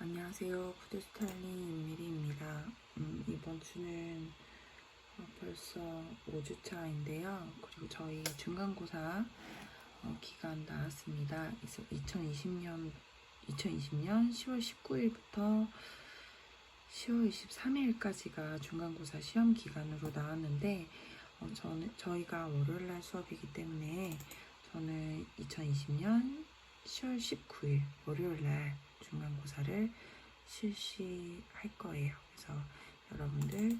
안녕하세요. 푸드 스타일링 임미리입니다. 이번 주는 벌써 5주차인데요. 그리고 저희 중간고사 기간 나왔습니다. 그래서 2020년 10월 19일부터 10월 23일까지가 중간고사 시험 기간으로 나왔는데 저희가 월요일날 수업이기 때문에 저는 2020년 10월 19일 월요일날 중간고사를 실시할 거예요. 그래서 여러분들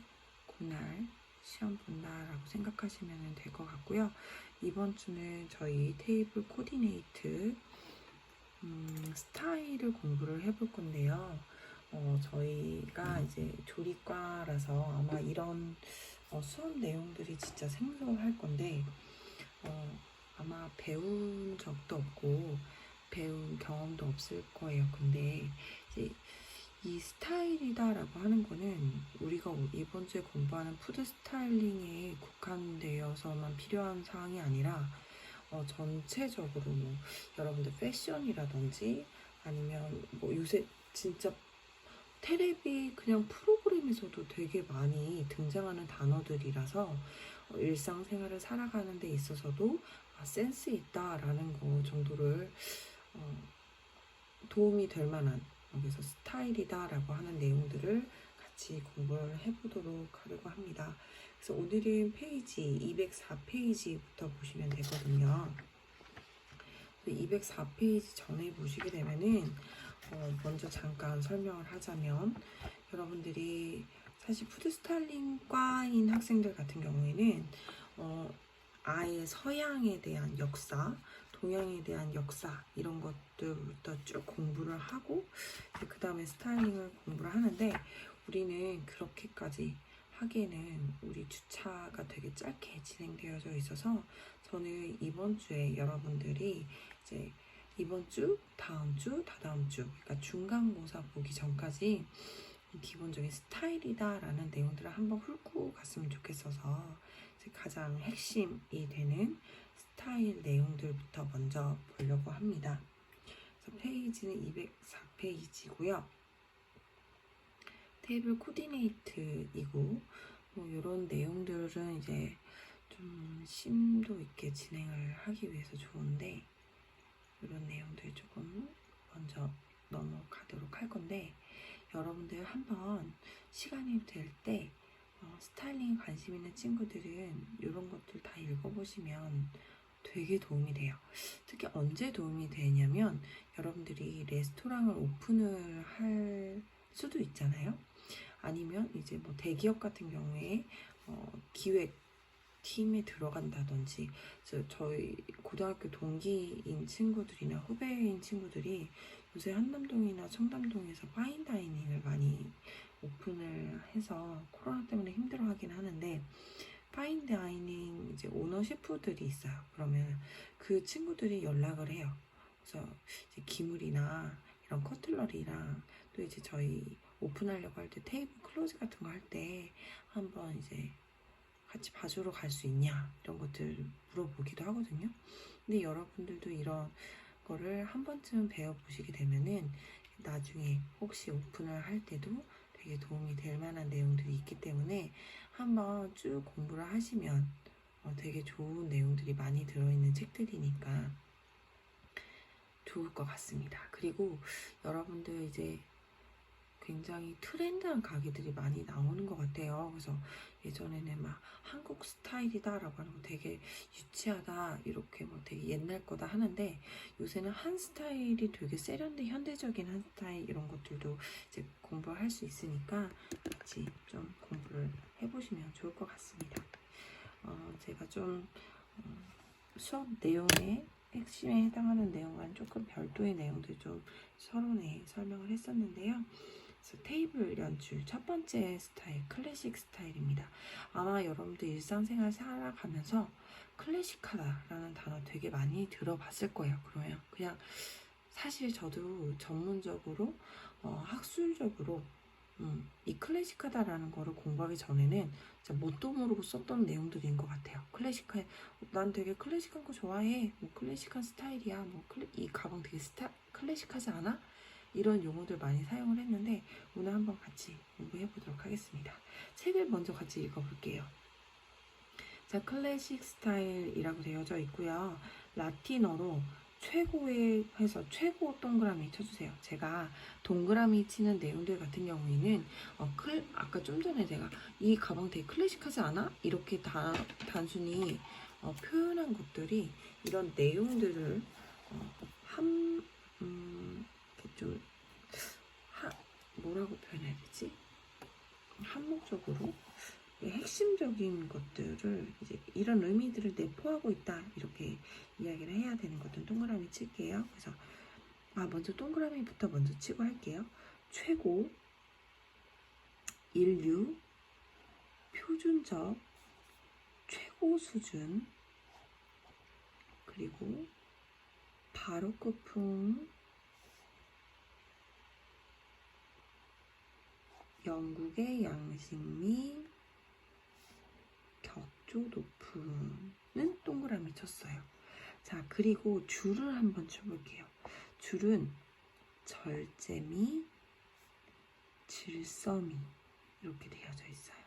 그날 시험 본다라고 생각하시면 될 것 같고요. 이번 주는 저희 테이블 코디네이트 스타일을 공부를 해볼 건데요. 저희가 이제 조리과라서 아마 이런 수업 내용들이 진짜 생소할 건데 아마 배운 적도 없고 배운 경험도 없을 거예요. 근데 이제 이 스타일이다라고 하는 거는 우리가 이번 주에 공부하는 푸드 스타일링에 국한되어서만 필요한 사항이 아니라 전체적으로 뭐 여러분들 패션이라든지 아니면 뭐 요새 진짜 테레비 그냥 프로그램에서도 되게 많이 등장하는 단어들이라서 일상생활을 살아가는 데 있어서도 센스 있다라는 거 정도를 도움이 될 만한 여기서 스타일이다라고 하는 내용들을 같이 공부를 해보도록 하려고 합니다. 그래서 오늘은 페이지 204페이지부터 보시면 되거든요. 204페이지 전에 보시게 되면은 먼저 잠깐 설명을 하자면 여러분들이 사실 푸드 스타일링과인 학생들 같은 경우에는 아예 서양에 대한 역사, 동양에 대한 역사 이런 것들부터 쭉 공부를 하고 그 다음에 스타일링을 공부를 하는데 우리는 그렇게까지 하기에는 우리 주차가 되게 짧게 진행되어져 있어서 저는 이번 주에 여러분들이 이제 이번 주, 다음 주, 다다음 주 그러니까 중간고사 보기 전까지 기본적인 스타일이다라는 내용들을 한번 훑고 갔으면 좋겠어서 가장 핵심이 되는 스타일 내용들부터 먼저 보려고 합니다. 그래서 페이지는 204페이지고요. 테이블 코디네이트이고 뭐 이런 내용들은 이제 좀 심도 있게 진행을 하기 위해서 좋은데 이런 내용들 조금 먼저 넘어가도록 할 건데 여러분들 한번 시간이 될 때 스타일링에 관심 있는 친구들은 이런 것들 다 읽어보시면 되게 도움이 돼요. 특히 언제 도움이 되냐면 여러분들이 레스토랑을 오픈을 할 수도 있잖아요. 아니면 이제 뭐 대기업 같은 경우에 기획 팀에 들어간다든지 저희 고등학교 동기인 친구들이나 후배인 친구들이 요새 한남동이나 청담동에서 파인다이닝을 많이 오픈을 해서 코로나 때문에 힘들어하긴 하는데 파인다이닝 이제 오너 셰프들이 있어요. 그러면 그 친구들이 연락을 해요. 그래서 이제 기물이나 이런 커틀러리랑 또 이제 저희 오픈하려고 할 때 테이블 클로즈 같은 거 할 때 한번 이제 같이 봐주러 갈 수 있냐 이런 것들 물어보기도 하거든요. 근데 여러분들도 이런 거를 한 번쯤 배워보시게 되면은 나중에 혹시 오픈을 할 때도 되게 도움이 될 만한 내용들이 있기 때문에 한번 쭉 공부를 하시면 되게 좋은 내용들이 많이 들어있는 책들이니까 좋을 것 같습니다. 그리고 여러분들 이제 굉장히 트렌드한 가게들이 많이 나오는 것 같아요. 그래서 예전에는 막 한국 스타일이다라고 하는 거 되게 유치하다 이렇게 뭐 되게 옛날 거다 하는데 요새는 한 스타일이 되게 세련된 현대적인 한 스타일 이런 것들도 이제 공부할 수 있으니까 같이 좀 공부를 해보시면 좋을 것 같습니다. 제가 좀 수업 내용에 핵심에 해당하는 내용과는 조금 별도의 내용들 좀 서론에 설명을 했었는데요. 그래서 테이블 연출 첫 번째 스타일 클래식 스타일입니다. 아마 여러분들 일상생활 살아가면서 클래식하다라는 단어 되게 많이 들어봤을 거예요. 그러면 그냥 사실 저도 전문적으로 학술적으로 이 클래식하다라는 거를 공부하기 전에는 진짜 뭣도 모르고 썼던 내용들인 것 같아요. 난 되게 클래식한 거 좋아해. 뭐 클래식한 스타일이야. 이 가방 되게 클래식하지 않아? 이런 용어들 많이 사용을 했는데 오늘 한번 같이 공부해 보도록 하겠습니다. 책을 먼저 같이 읽어볼게요. 자, 클래식 스타일이라고 되어져 있고요. 라틴어로 최고의 해서 최고 동그라미 쳐주세요. 제가 동그라미 치는 내용들 같은 경우에는 아까 좀 전에 제가 이 가방 되게 클래식하지 않아? 이렇게 단순히 표현한 것들이 이런 내용들을 좀 뭐라고 표현해야 되지? 한목적으로 핵심적인 것들을 이제 이런 의미들을 내포하고 있다 이렇게 이야기를 해야 되는 것들 동그라미 칠게요. 그래서 먼저 동그라미부터 먼저 치고 할게요. 최고, 인류, 표준적, 최고 수준, 그리고 바로크풍, 영국의 양식 및 격조 높음은 동그라미 쳤어요. 자, 그리고 줄을 한번 쳐볼게요. 줄은 절제미, 질서미 이렇게 되어져 있어요.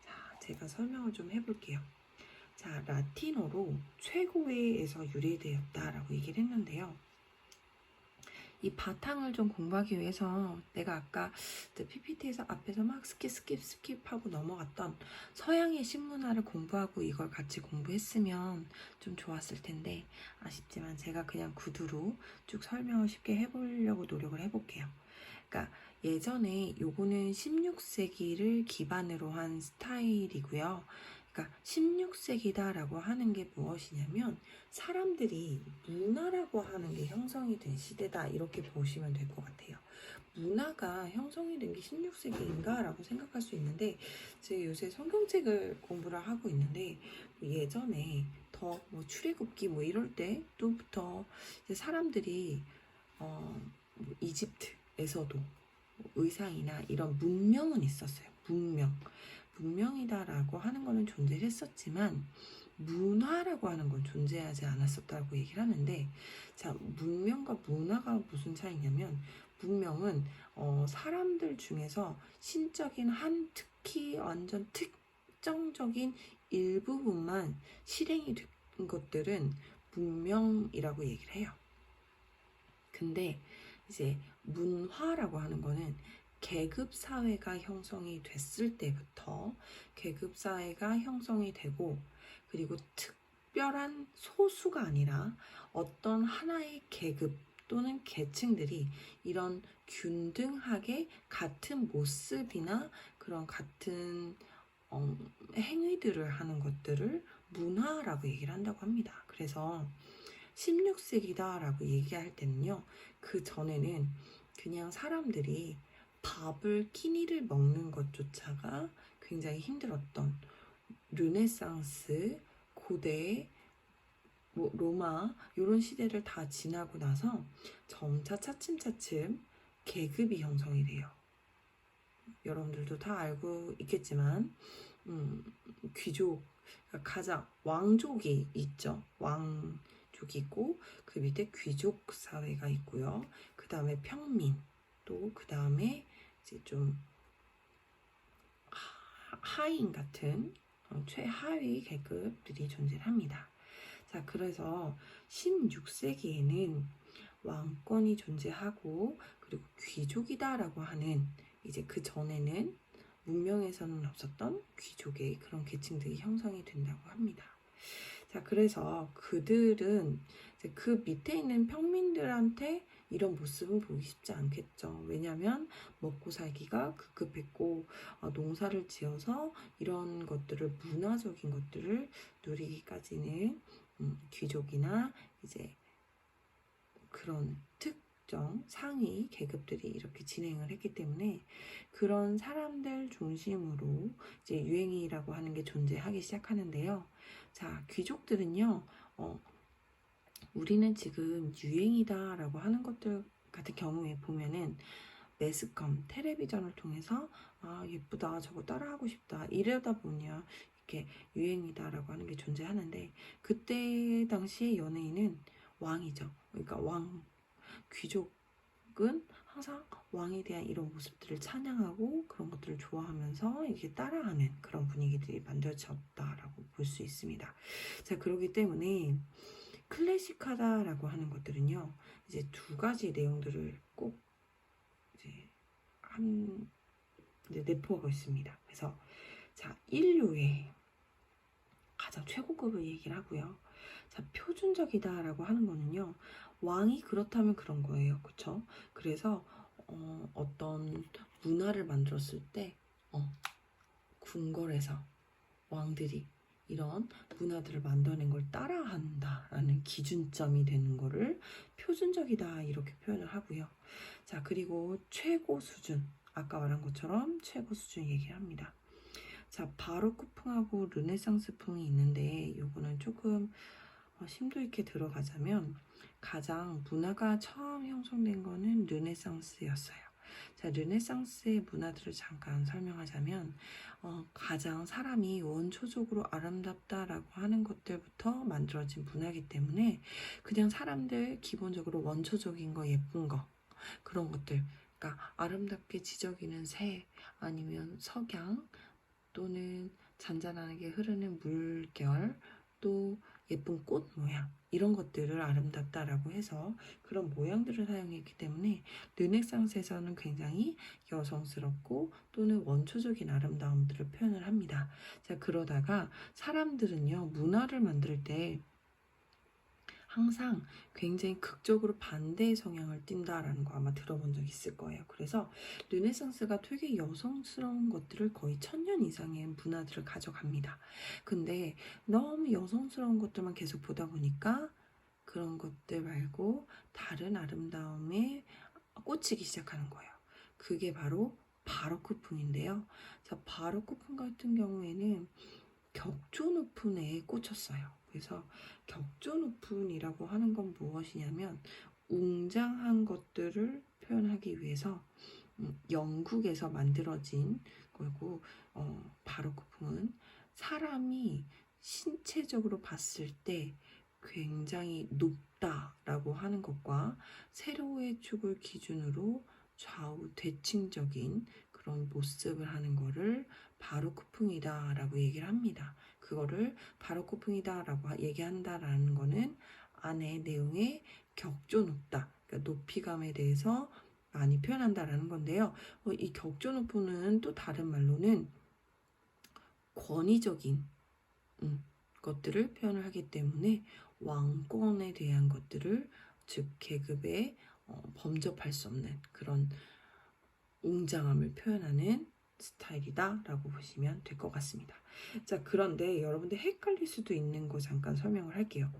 자, 제가 설명을 좀 해볼게요. 자, 라틴어로 최고의에서 유래되었다라고 얘기를 했는데요. 이 바탕을 좀 공부하기 위해서 내가 아까 PPT에서 앞에서 막 스킵하고 넘어갔던 서양의 신문화를 공부하고 이걸 같이 공부했으면 좀 좋았을 텐데 아쉽지만 제가 그냥 구두로 쭉 설명을 쉽게 해보려고 노력을 해볼게요. 그러니까 예전에 요거는 16세기를 기반으로 한 스타일이고요. 그러니까 16세기다라고 하는 게 무엇이냐면 사람들이 문화라고 하는 게 형성이 된 시대다 이렇게 보시면 될 것 같아요. 문화가 형성이 된 게 16세기인가 라고 생각할 수 있는데 제가 요새 성경책을 공부를 하고 있는데 예전에 더 출애굽기 이럴 때부터 사람들이 이집트에서도 의상이나 이런 문명은 있었어요. 문명이다라고 하는 거는 존재했었지만 문화라고 하는 건 존재하지 않았었다고 얘기를 하는데 자, 문명과 문화가 무슨 차이냐면 문명은 사람들 중에서 신적인 특히 완전 특정적인 일부분만 실행이 된 것들은 문명이라고 얘기를 해요. 근데 이제 문화라고 하는 거는 계급 사회가 형성이 됐을 때부터 계급 사회가 형성이 되고 그리고 특별한 소수가 아니라 어떤 하나의 계급 또는 계층들이 이런 균등하게 같은 모습이나 그런 같은 행위들을 하는 것들을 문화라고 얘기를 한다고 합니다. 그래서 16세기다라고 얘기할 때는요, 그 전에는 그냥 사람들이 밥을 끼니를 먹는 것조차가 굉장히 힘들었던 르네상스, 고대, 로마 이런 시대를 다 지나고 나서 점차 차츰차츰 계급이 형성이 돼요. 여러분들도 다 알고 있겠지만 귀족, 가장 왕족이 있죠. 왕족이고 그 밑에 귀족 사회가 있고요. 그 다음에 평민, 또 그 다음에 이제 좀 하인 같은 최하위 계급들이 존재합니다. 자, 그래서 16세기에는 왕권이 존재하고 그리고 귀족이다라고 하는 이제 그 전에는 문명에서는 없었던 귀족의 그런 계층들이 형성이 된다고 합니다. 자, 그래서 그들은 이제 그 밑에 있는 평민들한테 이런 모습은 보기 쉽지 않겠죠. 왜냐하면 먹고 살기가 급급했고 농사를 지어서 이런 것들을 문화적인 것들을 누리기까지는 귀족이나 이제 그런 특정 상위 계급들이 이렇게 진행을 했기 때문에 그런 사람들 중심으로 이제 유행이라고 하는 게 존재하기 시작하는데요. 자, 귀족들은요, 우리는 지금 유행이다라고 하는 것들 같은 경우에 보면은 매스컴, 텔레비전을 통해서 예쁘다, 저거 따라하고 싶다 이러다 보면 이렇게 유행이다라고 하는 게 존재하는데 그때 당시의 연예인은 왕이죠. 그러니까 귀족 혹은 항상 왕에 대한 이런 모습들을 찬양하고 그런 것들을 좋아하면서 이게 따라하는 그런 분위기들이 만들어졌다라고 볼 수 있습니다. 자, 그렇기 때문에 클래식하다라고 하는 것들은요, 이제 두 가지 내용들을 꼭 이제 내포하고 있습니다. 그래서 자, 인류의 가장 최고급을 얘기를 하고요. 자, 표준적이다라고 하는 거는요, 왕이 그렇다면 그런 거예요. 그쵸? 그래서 어떤 문화를 만들었을 때 궁궐에서 왕들이 이런 문화들을 만들어낸 걸 따라한다라는 기준점이 되는 거를 표준적이다 이렇게 표현을 하고요. 자, 그리고 최고 수준, 아까 말한 것처럼 최고 수준 얘기를 합니다. 자, 바로크풍하고 르네상스풍이 있는데 요거는 조금 심도 있게 들어가자면 가장 문화가 처음 형성된 거는 르네상스였어요. 자, 르네상스의 문화들을 잠깐 설명하자면 가장 사람이 원초적으로 아름답다라고 하는 것들부터 만들어진 문화이기 때문에 그냥 사람들 기본적으로 원초적인 거, 예쁜 거 그런 것들, 그러니까 아름답게 지저귀는 새 아니면 석양 또는 잔잔하게 흐르는 물결, 또 예쁜 꽃 모양 이런 것들을 아름답다라고 해서 그런 모양들을 사용했기 때문에 르네상스에서는 굉장히 여성스럽고 또는 원초적인 아름다움들을 표현을 합니다. 자, 그러다가 사람들은요, 문화를 만들 때 항상 굉장히 극적으로 반대의 성향을 띈다라는 거 아마 들어본 적 있을 거예요. 그래서 르네상스가 되게 여성스러운 것들을 거의 1000년 이상의 문화들을 가져갑니다. 근데 너무 여성스러운 것들만 계속 보다 보니까 그런 것들 말고 다른 아름다움에 꽂히기 시작하는 거예요. 그게 바로 바로크풍인데요. 자, 바로크풍 같은 경우에는 격조 높은에 꽂혔어요. 그래서 격조 높은이라고 하는 건 무엇이냐면 웅장한 것들을 표현하기 위해서 영국에서 만들어진 거고 바로크풍은 사람이 신체적으로 봤을 때 굉장히 높다라고 하는 것과 세로의 축을 기준으로 좌우 대칭적인 그런 모습을 하는 거를 바로크풍이다라고 얘기를 합니다. 그거를 바로크풍이다라고 얘기한다라는 거는 안에 내용의 격조 높다, 그러니까 높이감에 대해서 많이 표현한다라는 건데요. 이 격조 높이는 또 다른 말로는 권위적인 것들을 표현을 하기 때문에 왕권에 대한 것들을 즉 계급에 범접할 수 없는 그런 웅장함을 표현하는 스타일이다 라고 보시면 될 것 같습니다. 자, 그런데 여러분들 헷갈릴 수도 있는 거 잠깐 설명을 할게요.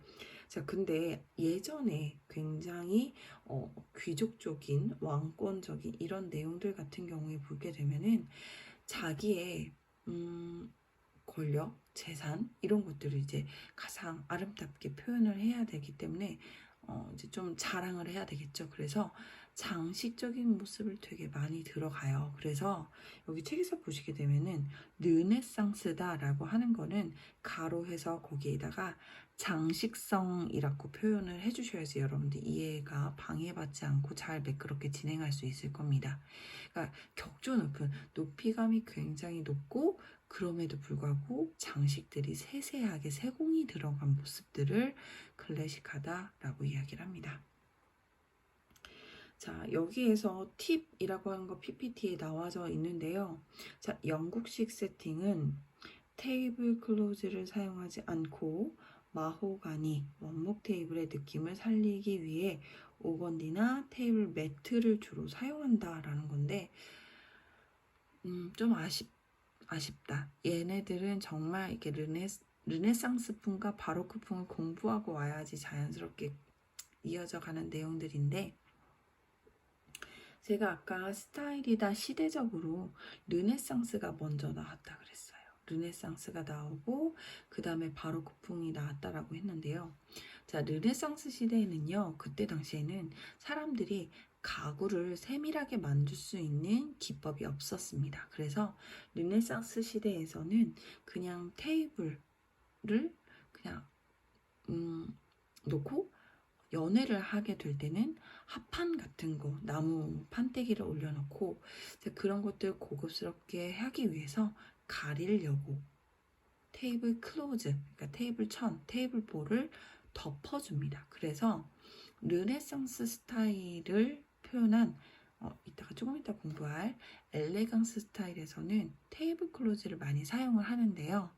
자, 근데 예전에 굉장히 귀족적인 왕권적인 이런 내용들 같은 경우에 보게 되면은 자기의 권력, 재산 이런 것들을 이제 가장 아름답게 표현을 해야 되기 때문에 이제 좀 자랑을 해야 되겠죠. 그래서 장식적인 모습을 되게 많이 들어가요. 그래서 여기 책에서 보시게 되면은 르네상스다라고 하는 거는 가로해서 거기에다가 장식성이라고 표현을 해주셔야지 여러분들 이해가 방해받지 않고 잘 매끄럽게 진행할 수 있을 겁니다. 그러니까 격조 높은 높이감이 굉장히 높고 그럼에도 불구하고 장식들이 세세하게 세공이 들어간 모습들을 클래식하다라고 이야기를 합니다. 자, 여기에서 팁이라고 하는 거 PPT에 나와져 있는데요. 자, 영국식 세팅은 테이블 클로즈를 사용하지 않고 마호가니 원목 테이블의 느낌을 살리기 위해 오건디나 테이블 매트를 주로 사용한다라는 건데 좀 아쉽다. 얘네들은 정말 이렇게 르네상스풍과 바로크풍을 공부하고 와야지 자연스럽게 이어져 가는 내용들인데 제가 아까 스타일이다 시대적으로 르네상스가 먼저 나왔다 그랬어요. 르네상스가 나오고 그 다음에 바로크풍이 나왔다라고 했는데요. 자, 르네상스 시대에는요. 그때 당시에는 사람들이 가구를 세밀하게 만들 수 있는 기법이 없었습니다. 그래서 르네상스 시대에서는 그냥 테이블을 그냥 놓고 연애를 하게 될 때는 합판 같은 거, 나무 판때기를 올려놓고 그런 것들 고급스럽게 하기 위해서 가리려고 테이블 클로즈, 그러니까 테이블 천, 테이블 볼을 덮어줍니다. 그래서 르네상스 스타일을 표현한 조금 이따 공부할 엘레강스 스타일에서는 테이블 클로즈를 많이 사용을 하는데요.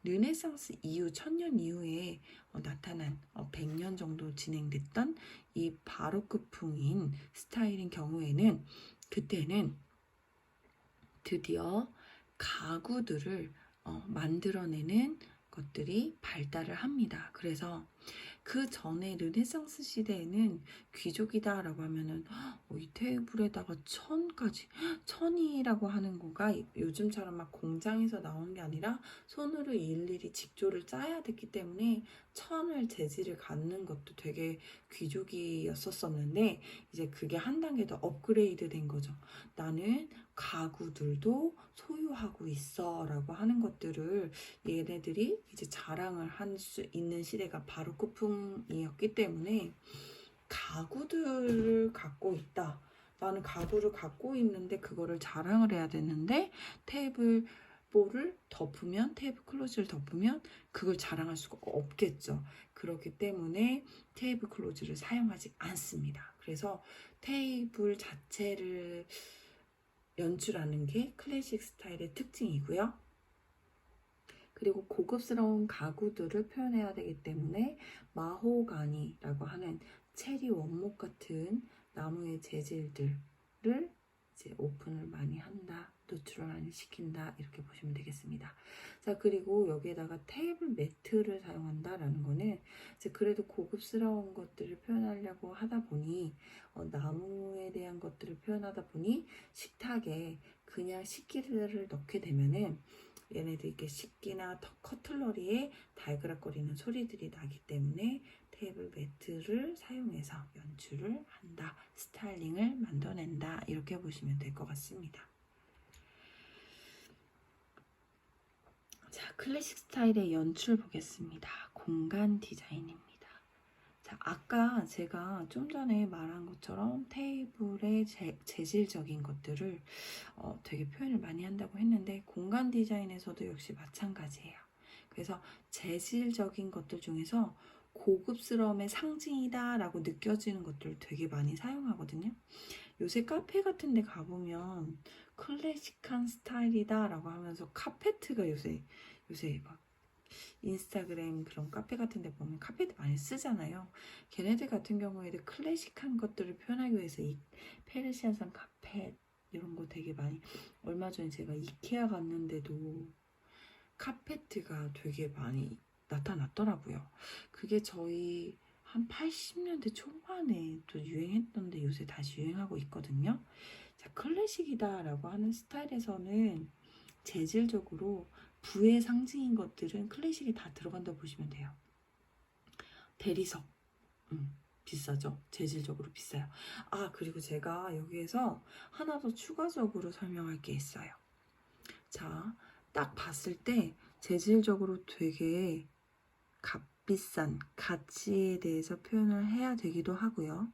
르네상스 이후, 1000년 이후에 나타난 100년 정도 진행됐던 이 바로크풍인 스타일인 경우에는 그때는 드디어 가구들을 만들어내는 것들이 발달을 합니다. 그래서 그 전에 르네상스 시대에는 귀족이다라고 하면은 이 테이블에다가 천이라고 하는 거가 요즘처럼 막 공장에서 나오는 게 아니라 손으로 일일이 직조를 짜야 됐기 때문에 천을 재질을 갖는 것도 되게 귀족이었었는데 이제 그게 한 단계 더 업그레이드 된 거죠. 나는 가구들도 소유하고 있어 라고 하는 것들을 얘네들이 이제 자랑을 할 수 있는 시대가 바로크풍이었기 때문에 가구들을 갖고 있다. 나는 가구를 갖고 있는데 그거를 자랑을 해야 되는데 테이블 볼을 덮으면, 테이블 클로즈를 덮으면 그걸 자랑할 수가 없겠죠. 그렇기 때문에 테이블 클로즈를 사용하지 않습니다. 그래서 테이블 자체를 연출하는 게 클래식 스타일의 특징이고요. 그리고 고급스러운 가구들을 표현해야 되기 때문에 마호가니라고 하는 체리 원목 같은 나무의 재질들을 이제 오픈을 많이 한다, 노출을 많이 시킨다 이렇게 보시면 되겠습니다. 자, 그리고 여기에다가 테이블 매트를 사용한다라는 거는 이제 그래도 고급스러운 것들을 표현하려고 하다 보니 나무에 대한 것들을 표현하다 보니 식탁에 그냥 식기들을 넣게 되면은 얘네들 이렇게 식기나 커틀러리에 달그락거리는 소리들이 나기 때문에 테이블 매트를 사용해서 연출을 한다, 스타일링을 만들어낸다 이렇게 보시면 될 것 같습니다. 자, 클래식 스타일의 연출 보겠습니다. 공간 디자인입니다. 자, 아까 제가 좀 전에 말한 것처럼 테이블의 재질적인 것들을 되게 표현을 많이 한다고 했는데 공간 디자인에서도 역시 마찬가지예요. 그래서 재질적인 것들 중에서 고급스러움의 상징이다 라고 느껴지는 것들을 되게 많이 사용하거든요. 요새 카페 같은 데 가보면 클래식한 스타일이다 라고 하면서 카페트가 요새 막 인스타그램 그런 카페 같은 데 보면 카페트 많이 쓰잖아요. 걔네들 같은 경우에도 클래식한 것들을 표현하기 위해서 이 페르시아산 카펫 이런 거 되게 많이, 얼마 전에 제가 이케아 갔는데도 카페트가 되게 많이 나타났더라고요. 그게 저희 한 80년대 초반에 또 유행했던데 요새 다시 유행하고 있거든요. 자, 클래식이다 라고 하는 스타일에서는 재질적으로 부의 상징인 것들은 클래식이 다 들어간다고 보시면 돼요. 대리석, 비싸죠? 재질적으로 비싸요. 아, 그리고 제가 여기에서 하나 더 추가적으로 설명할 게 있어요. 자, 딱 봤을 때 재질적으로 되게 값비싼 가치에 대해서 표현을 해야 되기도 하고요.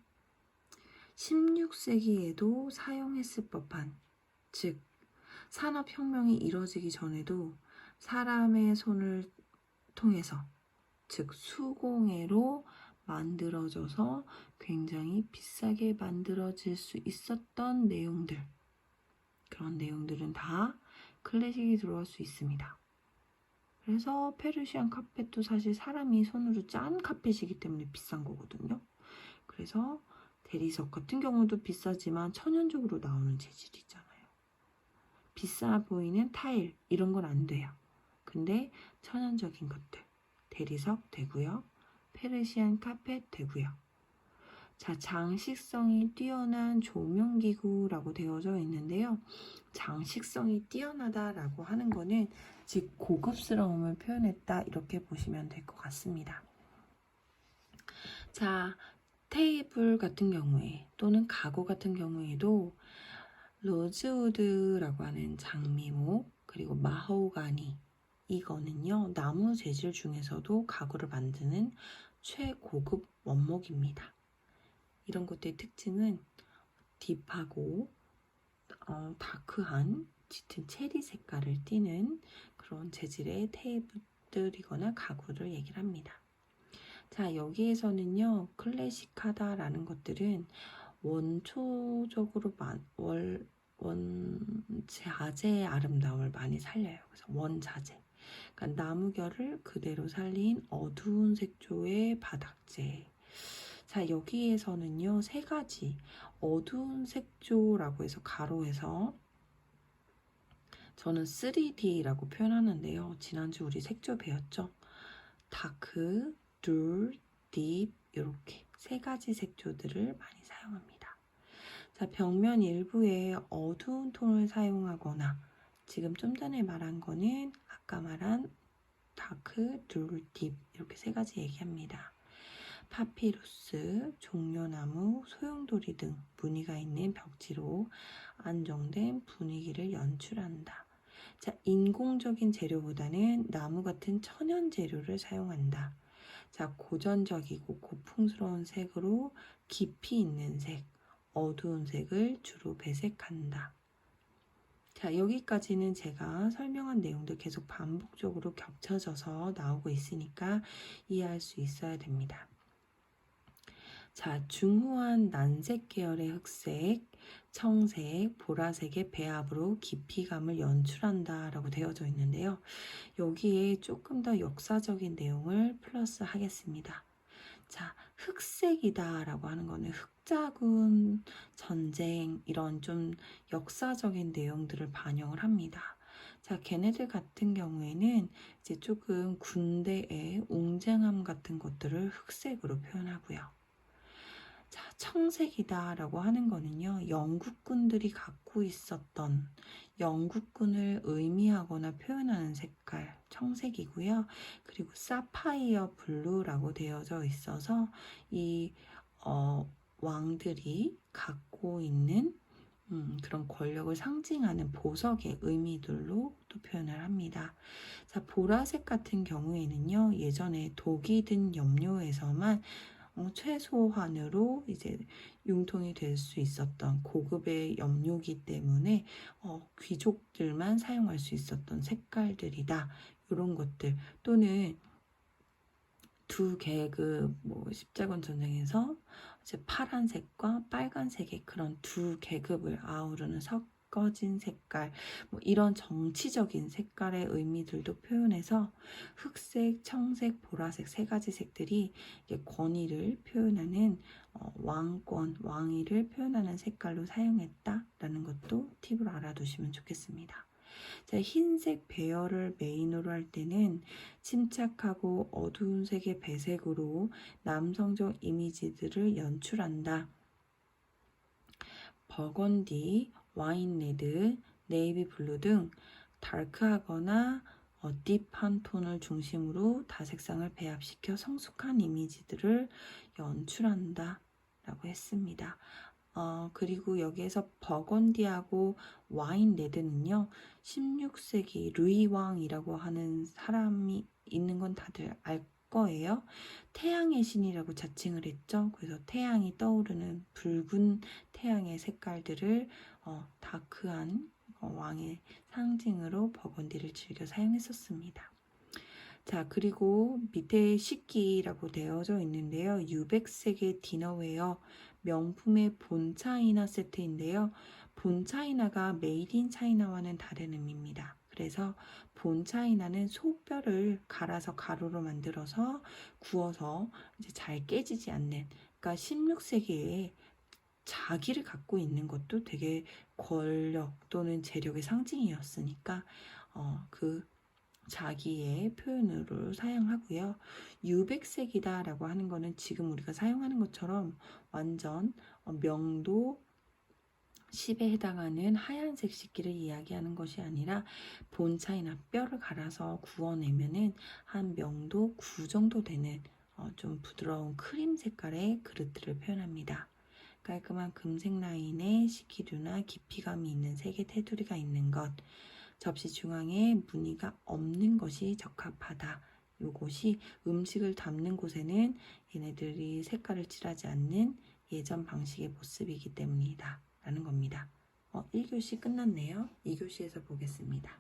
16세기에도 사용했을 법한, 즉 산업혁명이 이루어지기 전에도 사람의 손을 통해서, 즉 수공예로 만들어져서 굉장히 비싸게 만들어질 수 있었던 내용들, 그런 내용들은 다 클래식이 들어갈 수 있습니다. 그래서 페르시안 카펫도 사실 사람이 손으로 짠 카펫이기 때문에 비싼 거거든요. 그래서 대리석 같은 경우도 비싸지만 천연적으로 나오는 재질이 있잖아요. 비싸 보이는 타일 이런 건 안 돼요. 근데 천연적인 것들, 대리석 되고요. 페르시안 카펫 되고요. 자, 장식성이 뛰어난 조명기구라고 되어져 있는데요. 장식성이 뛰어나다라고 하는 거는 즉 고급스러움을 표현했다 이렇게 보시면 될 것 같습니다. 자, 테이블 같은 경우에 또는 가구 같은 경우에도 로즈우드라고 하는 장미목 그리고 마호가니, 이거는요 나무 재질 중에서도 가구를 만드는 최고급 원목입니다. 이런 것들의 특징은 딥하고 다크한 짙은 체리 색깔을 띠는 그런 재질의 테이프들이거나 가구를 얘기를 합니다. 자, 여기에서는요, 클래식하다라는 것들은 원초적으로 원자재의 아름다움을 많이 살려요. 그래서 원자재. 그러니까 나무결을 그대로 살린 어두운 색조의 바닥재. 자, 여기에서는요, 세 가지 어두운 색조라고 해서 가로해서 저는 3D라고 표현하는데요. 지난주 우리 색조 배웠죠? 다크, 둘, 딥 이렇게 세 가지 색조들을 많이 사용합니다. 자, 벽면 일부에 어두운 톤을 사용하거나 지금 좀 전에 말한 거는 아까 말한 다크, 둘, 딥 이렇게 세 가지 얘기합니다. 파피루스, 종려나무, 소용돌이 등 무늬가 있는 벽지로 안정된 분위기를 연출한다. 자, 인공적인 재료보다는 나무 같은 천연 재료를 사용한다. 자, 고전적이고 고풍스러운 색으로 깊이 있는 색, 어두운 색을 주로 배색한다. 자, 여기까지는 제가 설명한 내용들 계속 반복적으로 겹쳐져서 나오고 있으니까 이해할 수 있어야 됩니다. 자, 중후한 난색 계열의 흑색, 청색, 보라색의 배합으로 깊이감을 연출한다 라고 되어져 있는데요. 여기에 조금 더 역사적인 내용을 플러스 하겠습니다. 자, 흑색이다 라고 하는 거는 흑자군, 전쟁 이런 좀 역사적인 내용들을 반영을 합니다. 자, 걔네들 같은 경우에는 이제 조금 군대의 웅장함 같은 것들을 흑색으로 표현하고요. 자, 청색이다 라고 하는 거는요, 영국군들이 갖고 있었던 영국군을 의미하거나 표현하는 색깔, 청색이고요. 그리고 사파이어 블루라고 되어져 있어서 이 왕들이 갖고 있는 그런 권력을 상징하는 보석의 의미들로 또 표현을 합니다. 자, 보라색 같은 경우에는요, 예전에 독이 든 염료에서만 최소한으로 이제 융통이 될 수 있었던 고급의 염료기 때문에 귀족들만 사용할 수 있었던 색깔들이다. 이런 것들 또는 두 계급 십자군 전쟁에서 이제 파란색과 빨간색의 그런 두 계급을 아우르는 섞어진 색깔 이런 정치적인 색깔의 의미들도 표현해서 흑색, 청색, 보라색 세 가지 색들이 권위를 표현하는 왕권, 왕위를 표현하는 색깔로 사용했다라는 것도 팁으로 알아두시면 좋겠습니다. 자, 흰색 배열을 메인으로 할 때는 침착하고 어두운 색의 배색으로 남성적 이미지들을 연출한다. 버건디, 와인 레드, 네이비 블루 등 다크하거나 딥한 톤을 중심으로 다색상을 배합시켜 성숙한 이미지들을 연출한다 라고 했습니다. 그리고 여기에서 버건디하고 와인 레드는요, 16세기 루이 왕이라고 하는 사람이 있는 건 다들 알 거예요. 태양의 신이라고 자칭을 했죠. 그래서 태양이 떠오르는 붉은 태양의 색깔들을 다크한 왕의 상징으로 버건디를 즐겨 사용했었습니다. 자, 그리고 밑에 식기라고 되어져 있는데요. 유백색의 디너웨어 명품의 본차이나 세트인데요. 본차이나가 메이드 인 차이나와는 다른 의미입니다. 그래서 본차이나는 소뼈를 갈아서 가루로 만들어서 구워서 이제 잘 깨지지 않는, 그러니까 16세기에 자기를 갖고 있는 것도 되게 권력 또는 재력의 상징이었으니까 그 자기의 표현으로 사용하고요. 유백색이다 라고 하는 거는 지금 우리가 사용하는 것처럼 완전 명도 10에 해당하는 하얀색 식기를 이야기하는 것이 아니라 본차이나 뼈를 갈아서 구워내면은 한 명도 9 정도 되는 좀 부드러운 크림 색깔의 그릇들을 표현합니다. 깔끔한 금색 라인에 식기류나 깊이감이 있는 색의 테두리가 있는 것, 접시 중앙에 무늬가 없는 것이 적합하다. 요것이 음식을 담는 곳에는 얘네들이 색깔을 칠하지 않는 예전 방식의 모습이기 때문이다 라는 겁니다. 1교시 끝났네요. 2교시에서 보겠습니다.